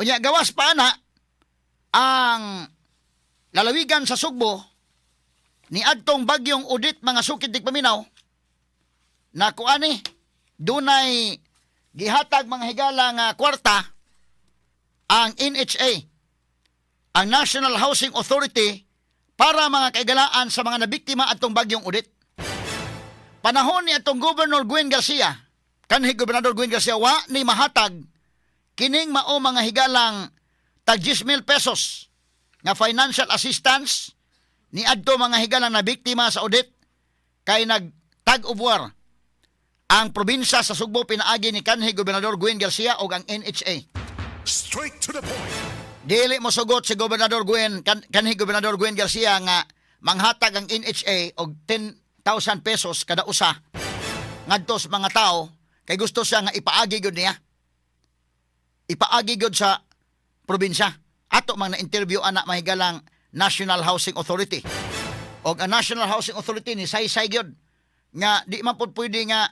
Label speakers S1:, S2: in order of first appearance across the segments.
S1: Unya gawas pa na ang lalawigan sa Sugbo ni adtong bagyong Udit mga sukid tig paminaw na kuani dunay gihatag mga higala nga kwarta ang NHA, ang National Housing Authority, para mga kaigalaan sa mga nabiktima atong bagyong Udit. Panahon ni atong Governor Gwen Garcia, kanhi Gobernador Gwen Garcia, wa ni mahatag kining mao mga higalang tag 10,000 pesos nga financial assistance ni adto mga higalang na biktima sa Udit kay nagtag of war ang probinsya sa Sugbo pinaagi ni kanhi Gobernador Gwen Garcia o ang NHA.
S2: Straight to the point.
S1: Dili mo sugot si Gobernador Gwen kanhi Gobernador Gwen Garcia nga manghatag ang NHA og 10,000 pesos kada usa ngadto sa mga tao kay gusto siya nga ipaagi gyud niya. Ipaagi gyud sa probinsya. Ato man na-interview anak mahigalang National Housing Authority. Og ang National Housing Authority ni say gyud nga di man pud pwede nga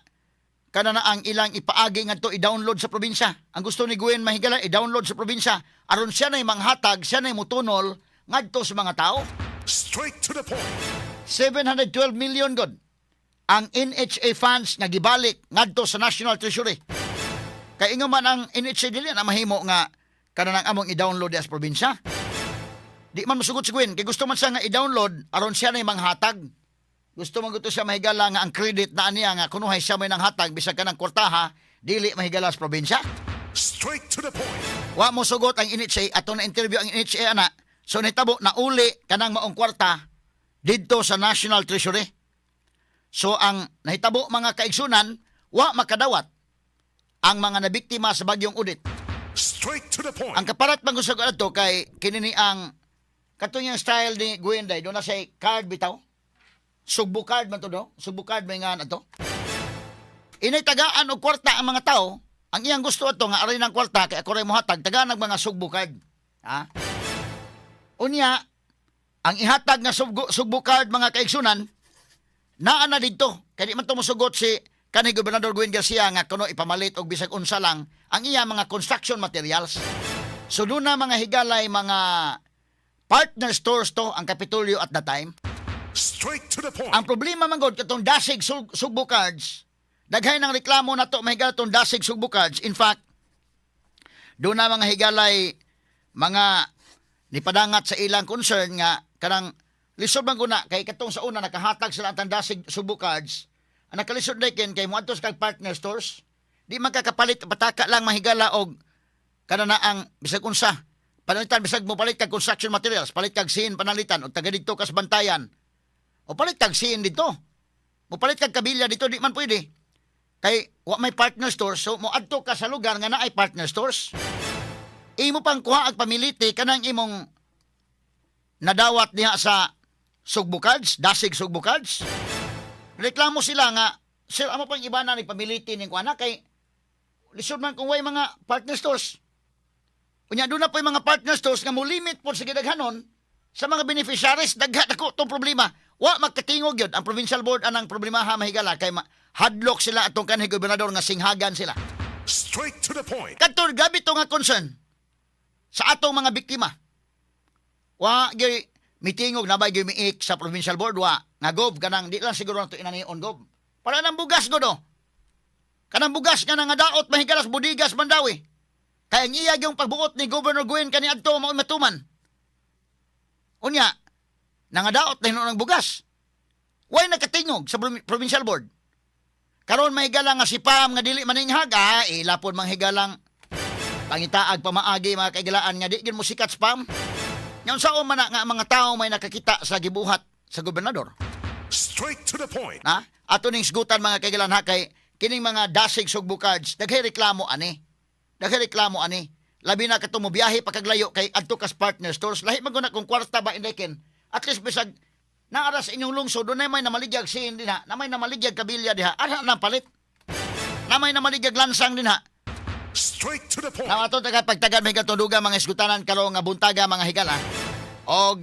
S1: kana na ang ilang ipaagi ngadto i-download sa probinsya. Ang gusto ni Gwen mahigala i-download sa probinsya aron siya nay manghatag, siya nay mutunol ngadto sa mga tao.
S2: Straight to the point.
S1: 712 million god ang NHA funds nga gibalik ngadto sa National Treasury. Kay ingon man ang NHA dili na mahimo nga kana nang among i-download sa probinsya. Di man masugot si Gwen kay gusto man siya nga i-download aron siya nay manghatag. Gusto man gusto siya mahigala nga ang credit na aniya nga kunuhay siya may nang hatag bisag kanang kwartaha dili mahigala sa probinsya.
S2: Straight to the point.
S1: Wa mo sugot ang NHA ato na interview ang NHA ana. So nitabo na uli kanang maong kwarta didto sa National Treasury. So ang nahitabo mga kaigsunan wa makadawat ang mga nabiktima sa bagyong Udit.
S2: Straight to the point.
S1: Ang kaparat man gusto ko ato kay kinini ang katong yung style ni Gwenday do na say card bitaw. Sugbo card man to do. Sugbo card may nga na to. Inay tagaan og kwarta ang mga tao. Ang iyang gusto ato nga aray ng kwarta kay ako ray mohatag tagaan ng mga sugbo card. Ha? Unya, ang ihatag nga sugbo card mga kaigsunan naa na didto. Kay di man to mosugot si kanhi Gobernador Gwen Garcia nga kuno ipamalit og bisag unsa lang ang iya mga construction materials. So doon na mga higalay mga partner stores to ang Kapitolyo at the time.
S2: Straight to the point.
S1: Ang problema man gud katong dasig sugbo cards, daghay ng reklamo na to mahigal tong dasig sugbo cards. In fact, doon na mga higalay mga nipadangat sa ilang concern nga kanang lisod man guna kay katong sa una nakahatag sila ang dasig sugbo cards. Ang nakalisod dayon kay moadto sa partner stores, di man kakapalit pataka lang mahigala og kana na ang bisag unsa. Panalitan bisag mo palit kag construction materials, palit kag sin panalitan og taga didto kas bantayan. O palit kag sin dito. Mo palit kag kabilya dito di man pwede. Kay wa may partner stores, so mo adto ka sa lugar nga naay partner stores. Imo pang kuha ag pamiliti kanang imong nadawat niya sa sugbo cards, dasig sugbo cards. Reklamo sila nga sir amo pang iba na nagpamiliti ning kuana kay lisod man kung way mga partner stores. Unya doon na po yung mga partner stores nga mo limit po sa gidaghanon sa mga beneficiaries dagha dako tong problema. Wa magkatingog yun ang provincial board anang problema ha mahigala kay hadlock sila atong kanhi gobernador nga singhagan sila.
S2: Straight to the point.
S1: Kadtong gabi to nga concern sa atong mga biktima. Wa gyud mitingog na ba gyud miik sa provincial board wa nga gov kanang di lang siguro nato inanion gov. Para nang bugas go do. Kanang bugas nga nga daot mahigalas budigas mandawi. Kay ang iya yung pagbuot ni Governor Gwen kani adto mao matuman. Unya, nangadaot na ng bugas. Way nakatingog sa provincial board. Karon may higala nga si Pam nga dili maninghag, ilapon mang higalang pangitaag pamaagi mga kaigalaan nga di gyud mo sikat sa Pam. Nyaon sao man nga mga tao may nakakita sa gibuhat sa gobernador.
S2: Straight to the point.
S1: Ha? Ato ning sigutan mga kaigalaan ha kay kining mga dasig sugbo cards daghay reklamo ani. Daghay reklamo ani. Labi na katong mo biyahe pagkaglayo kay adto kas partner stores lahi man guna kung kwarta ba indekin. At least bisag naaras inyong lungsod doon na may namaligyag sin din ha. Na may namaligyag kabilya diha. Ara na palit. Na may namaligyag lansang din ha.
S2: Straight to the point.
S1: Na ato taga pagtagan may katuduga mga iskutanan karong nga buntaga mga higala. Og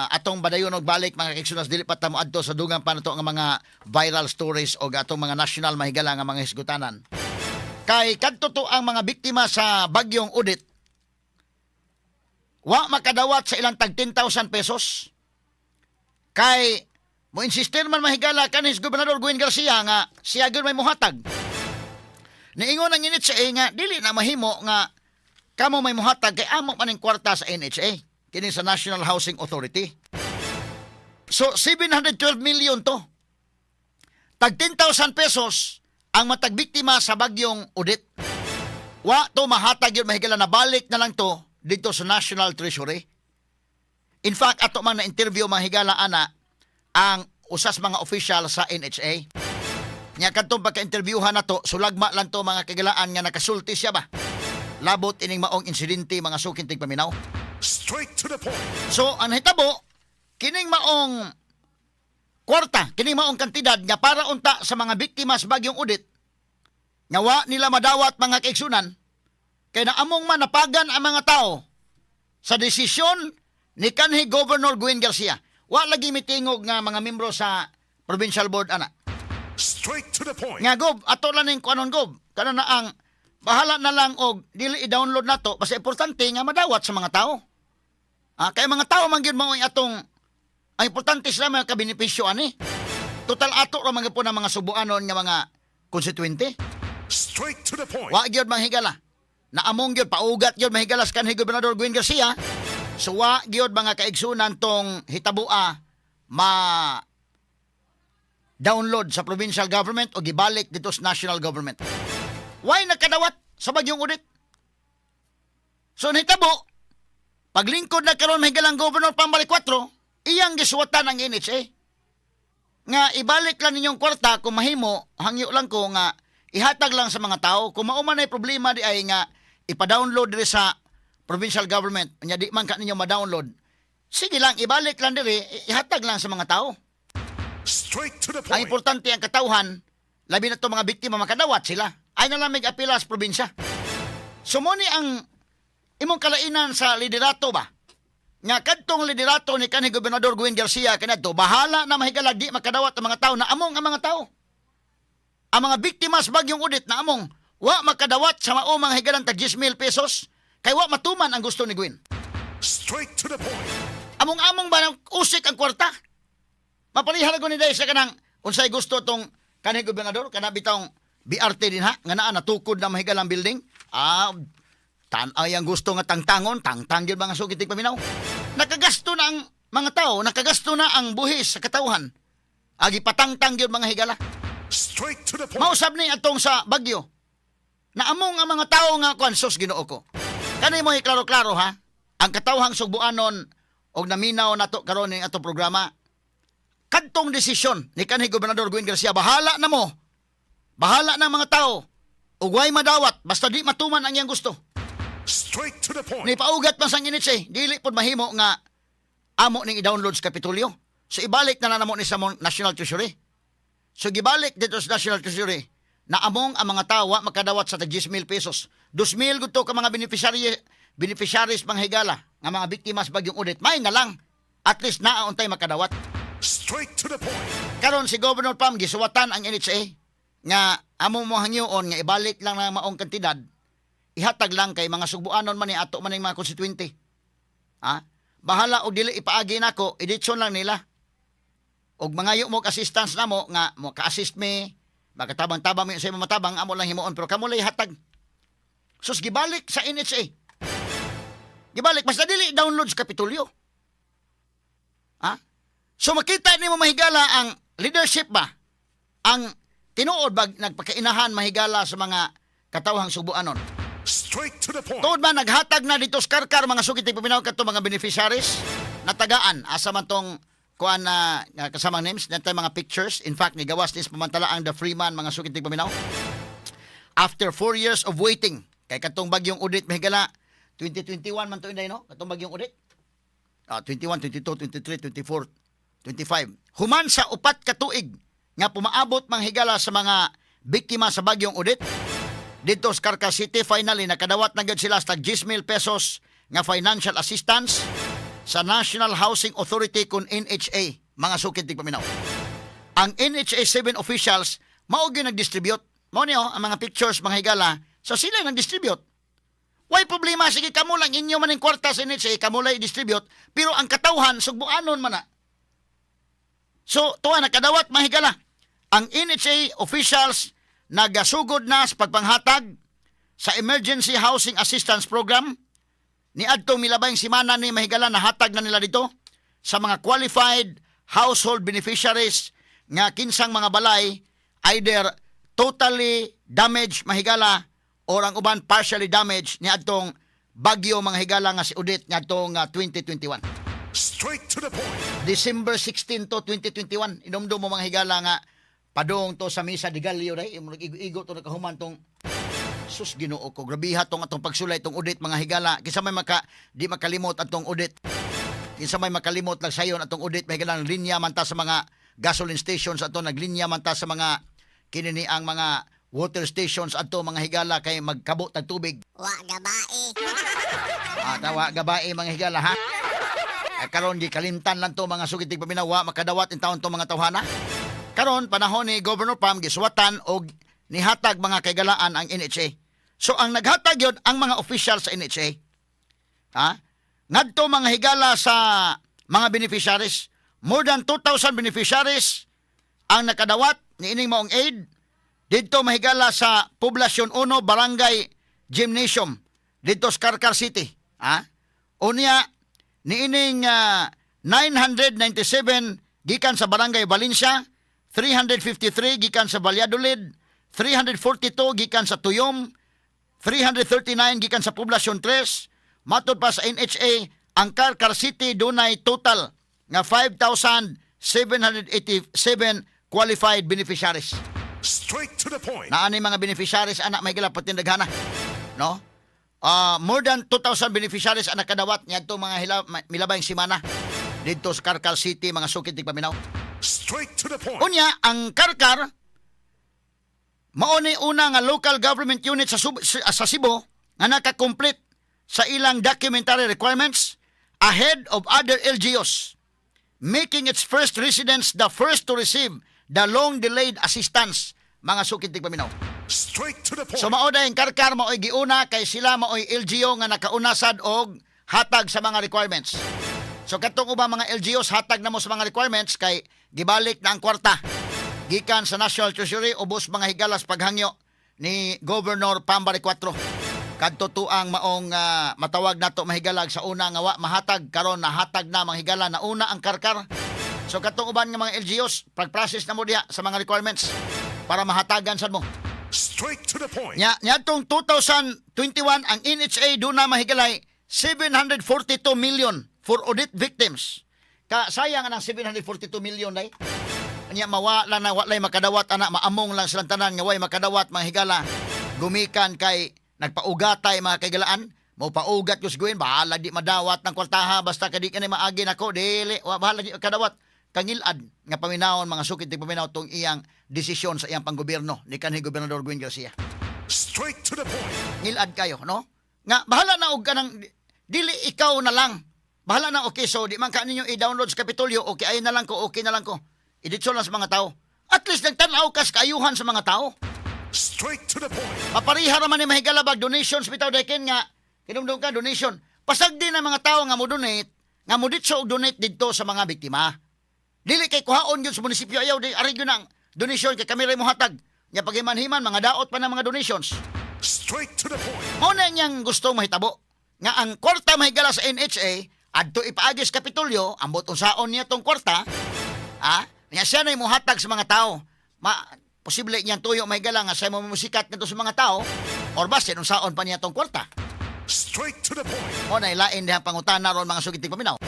S1: atong badayon og balik mga kiksunas dili pa ta moadto sa dugang pa nato nga mga viral stories og atong mga national mahigala nga mga iskutanan. Kay kadto to ang mga biktima sa bagyong Udit wa makadawat sa ilang tag 10,000 pesos. Kay mo insistir man mahigala kanis Gobernador Gwen Garcia nga siya gyud may muhatag. Niingon ang NHA nga dili na mahimo nga kamo may muhatag kay amo man ning kwarta sa NHA kini sa National Housing Authority. So 712 million to. Tag 10,000 pesos ang matag biktima sa bagyong Odette. Wa to mahatag yun mahigala na balik na lang to dito sa National Treasury. In fact, ato man na interview mahigala ana ang usas mga official sa NHA. Nya kadtong pagka-interviewhan nato, sulagma lang to mga kagalaan nga nakasulti siya ba. Labot ining maong insidente mga sukintig paminaw.
S2: Straight to the point.
S1: So, ang hitabo, kining maong kwarta, kining maong kantidad nga para unta sa mga biktima sa bagyong Odette, nga wa nila madawat mga kaigsunan, kay naamong man napagan ang mga tao sa desisyon ni kanhi Governor Gwen Garcia. Wa lagi mitingog nga mga membro sa provincial board ana.
S2: Straight to the point.
S1: Nga gob, ato lang ning kuanon gob. Kana na ang bahala na lang og dili i-download nato basta importante nga madawat sa mga tao. Kay mga tao man gyud mao atong ang importante sila mga kabenepisyo ani. Total ato ra man gyud po ng mga subuanon nga mga konstituente.
S2: Straight to the point.
S1: Wa gyud mahigala. Naamong gyud paugat gyud mahigalas kanhi Gobernador Gwen Garcia. So wa gyud mga kaigsunan tong hitabua download sa provincial government o gibalik dito sa national government. Why nakadawat sa bagyong Odette? So nahitabo, paglingkod na karon mahigalang Governor Pambalik 4, iyang gisuwatan ang NHA. Nga ibalik lang ninyong kwarta kung mahimo, hangyo lang ko nga ihatag lang sa mga tao. Kung mauman ay problema di ay nga ipa-download diri sa provincial government, nya di man ka ninyo ma-download. Sige lang, ibalik lang diri, ihatag lang sa mga tao.
S2: Straight to the
S1: Ang
S2: point.
S1: importante ang katauhan, labi na to mga biktima makadawat sila. Ay na lang mag-apila sa probinsya. Sumuni ang imong kalainan sa liderato ba? Nga kadtong liderato ni kanhi Gobernador Gwen Garcia kanadto, bahala na mahigala di makadawat ang mga tao na among ang mga tao. Ang mga biktima sa bagyong Odette na among wa makadawat sa mao mga higalang tag 10,000 pesos kay wa matuman ang gusto ni Gwen.
S2: Straight to the point.
S1: Among-among ba nang usik ang kwarta? Mapalihara ko ni Day sa kanang unsay gusto tong kanhi Gobernador kana bitong BRT din ha nga naa natukod na mahigalang building. Tan-ay ang gusto nga tangtangon, tangtang gyud mga sugitig paminaw. Nakagasto na ang mga tao, nakagasto na ang buhis sa katawhan. Agi patangtang gyud mga higala.
S2: Straight to the point.
S1: Mausab ni atong sa Bagyo. Naamong ang mga tao nga konsos Ginoo ko. Kanay mo klaro-klaro ha. Ang katawhang sugbuanon og naminaw nato karon ning atong programa. Kadtong desisyon ni kanhi Gobernador Gwen Garcia, bahala na mo. Bahala na ang mga tao. Ug way madawat basta di matuman ang iyang gusto.
S2: Straight to the point.
S1: Ni paugat man sang NHA, dili pod mahimo nga amo ning i-download sa Kapitolyo. So ibalik na namo ni sa National Treasury. So gibalik dito sa National Treasury na among ang mga tao wa makadawat sa 10,000 pesos. 2,000 gud to ka mga beneficiaries mga higala nga mga biktima sa bagyong Odette. May nga lang at least naa untay makadawat.
S2: Straight to the point.
S1: Karon si Governor Pam gisuwatan ang NHA nga amo mo hangyoon nga ibalik lang ng maong kantidad, ihatag lang kay mga sugbuanon man ni ato man ning mga konstituente. Bahala og dili ipaagi nako, editsyon lang nila. Og mangayo mo assistance namo nga mo ka-assist me, makatabang-tabang mi sa imong matabang amo lang himuon pero kamo lay hatag. Sus gibalik sa NHA. Gibalik basta dili download sa Kapitolyo. So makita nimo mahigala ang leadership ba? Ang tinuod ba nagpakainahan mahigala sa mga katawhang subuanon?
S2: Straight to the point.
S1: Tuod ba naghatag na dito sa karkar mga sukitig paminaw kadto mga beneficiaries? Natagaan asa man tong kuan na kasamang names, natay mga pictures. In fact, nigawas nis pamantala ang The Freeman mga sukitig paminaw. After 4 years of waiting, kay katong bagyong Odette mahigala 2021 man to inday no? Katong bagyong Odette. 21, 22, 23, 24, 25. Human sa 4 ka tuig nga pumaabot mang higala sa mga biktima sa bagyong Odette. Dito sa Carca City, finally nakadawat na gyud sila sa 10,000 pesos nga financial assistance sa National Housing Authority kun NHA, mga sukitig paminaw. Ang NHA 7 officials mao gyud nag-distribute. Mao niyo ang mga pictures mga higala, so sila nag-distribute. Why problema, sige kamo lang inyo man ang kwarta sa NHA, kamo lang i-distribute, pero ang katawhan sugbuanon man na. So, tuwa nakadawat mahigala. Ang NHA officials nagasugod na sa pagpanghatag sa Emergency Housing Assistance Program ni adtong milabayng simana ni mahigala na hatag na nila dito sa mga qualified household beneficiaries nga kinsang mga balay either totally damaged mahigala or ang uban partially damaged ni adtong bagyo mga higala nga si Odette nga adtong 2021.
S2: Straight to the point.
S1: December 16 to 2021. Inomdom mo mga higala nga padong to sa misa de Gallo day igo to nakahuman tong sus Ginoo ko grabiha tong atong pagsulay tong Odette mga higala kinsa may di makalimot atong Odette. Kinsa may makalimot lang sayon atong Odette mga higala linya man ta sa mga gasoline stations ato naglinya man ta sa mga kinini ang mga water stations ato mga higala kay magkabot tag tubig.
S3: Wa gabae.
S1: Tawa gabae mga higala ha. Karon gi kalimtan lang to mga sugitig paminawa makadawat in taon to mga tawhana. Karon panahon ni Governor Pam giswatan og nihatag mga kagalaan ang NHA. So ang naghatag yun ang mga official sa NHA. Ngadto mga higala sa mga beneficiaries, more than 2,000 beneficiaries ang nakadawat ni ining maong aid dito mahigala sa Poblasyon 1 Barangay Gymnasium dito sa Carcar City. Unya niining 997 gikan sa Barangay Valencia, 353 gikan sa Valladolid, 342 gikan sa Tuyom, 339 gikan sa Poblasyon 3. Matod pa sa NHA, ang Carcar City dunay total nga 5,787 qualified beneficiaries.
S2: Straight to the point.
S1: Naani mga beneficiaries anak may gila patindaghana. No? More than 2,000 beneficiaries ang nakadawat niadto mga milabayng simana dito sa Carcar City mga sukit tig paminaw.
S2: Straight to the point.
S1: Unya ang Carcar mao ni una nga local government unit sa Cebu nga naka-complete sa ilang documentary requirements ahead of other LGUs, making its first residents the first to receive the long-delayed assistance mga sukit tig paminaw.
S2: Straight to the point.
S1: So mao dayong Carcar mao'y giuna kay sila mao'y LGU nga nakaunasad og hatag sa mga requirements. So katong ubang mga LGUs hatag na mo sa mga requirements kay gibalik na ang kwarta gikan sa National Treasury ubos mga higalas paghangyo ni Governor Pambari 4. Kadto tuang maong matawag nato mahigalag sa una nga wa mahatag karon nahatag na mga higala na una ang Carcar. So katong uban nga mga LGUs pag-process na mo diha sa mga requirements para mahatagan sad mo.
S2: Straight to the point.
S1: Nyatong 2021 ang NHA do na mahigalay 742 million for audit victims. Sayang ang 742 million day. Nya mawala na walay makadawat ana maamong lang silang tanan nga way makadawat mga higala. Gumikan kay nagpaugatay mga kagalaan. Mo paugat kus guin bahala di madawat ng kwartaha basta kadi kanay maagi nako dili bahala di kadawat kangilad nga paminawon mga sukit tig paminaw tong iyang desisyon sa iyang panggobyerno ni kanhi Gobernador Gwen Garcia.
S2: Straight to the point.
S1: Ngilad kayo, no? Nga bahala na og kanang dili ikaw na lang. Bahala na okay so di man ka ninyo i-download sa Kapitolyo okay ay na lang ko okay na lang ko. Iditso lang sa mga tao. At least nagtan-aw kas kaayuhan sa mga tao.
S2: Straight to the point.
S1: Papariha raman ni mahigalabag donations bitaw dakin nga kinumdum ka donation. Pasagdi na mga tao nga mo donate, nga mo ditso og donate didto sa mga biktima. Dili kay kuhaon gyud sa munisipyo ayaw di ari gyud ang donation kay kami ray mo hatag. Nya pagimanhiman mga daot pa ng mga donations.
S2: Straight to the point.
S1: Mao na niyang gusto mahitabo nga ang kwarta mahigala sa NHA adto ipaagi sa Kapitolyo ambot unsaon niya tong kwarta nya siya na mohatag sa mga tao. Posible niyang tuyo mahigala nga siya mo musikat nito sa mga tao or basin unsaon pa niya tong kwarta.
S2: Straight to the point.
S1: Mo na ilain diha pangutana ron mga sugiting paminaw.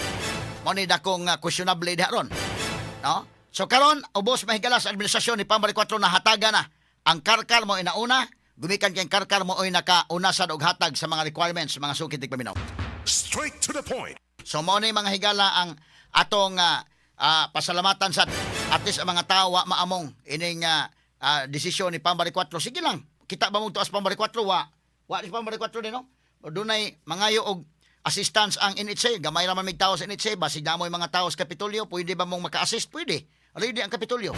S1: Mo ni dakong questionable diha ron. No? So karon ubos mahigala sa administrasyon ni Pambari 4 na hataga na ang Carcar mo inauna, gumikan kay Carcar mo oy nakauna sa og hatag sa mga requirements mga sugiting paminaw.
S2: Straight to the point.
S1: So mo ni mga higala ang atong pasalamatan sa at least ang mga tao wa maamong ining desisyon ni Pambari 4. Sige lang. Kita ba mo to as Pambari 4 wa ni Pambari 4 din no? Dunay mangayo og assistance ang NHA, gamay ra man mig tawo sa NHA, basig na mo yung mga tao sa Kapitolyo, pwede ba mong maka-assist? Pwede. Ready ang Kapitolyo.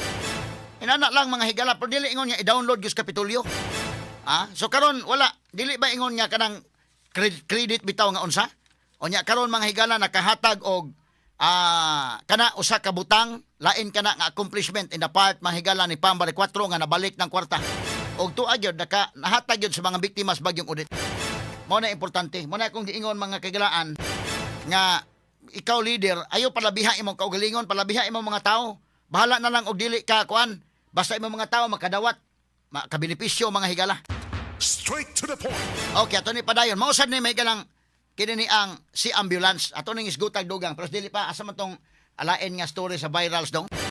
S1: Inana lang mga higala, pero dili ingon nga i-download yung Kapitolyo. So karon wala, dili ba ingon nga kanang credit bitaw nga unsa. Unya karon mga higala nakahatag og kana usa ka butang lain kana nga accomplishment in the part mga higala ni Pambari 4 nga nabalik ng kwarta. Og tuwa gyud nahatag gyud sa mga biktima sa bagyong Odette. Mao na importante. Mao na akong giingon mga kagalaan nga ikaw leader, ayo palabiha imong kaugalingon, palabiha imong mga tao. Bahala na lang og dili ka kuan. Basta imong mga tao makadawat, makabenepisyo mga higala.
S2: Straight to the point.
S1: Okay, ato ni padayon. Mausad ni may galang kini ni ang si ambulance. Ato ning isgutag dugang pero dili pa asa man tong alain nga story sa virals dong.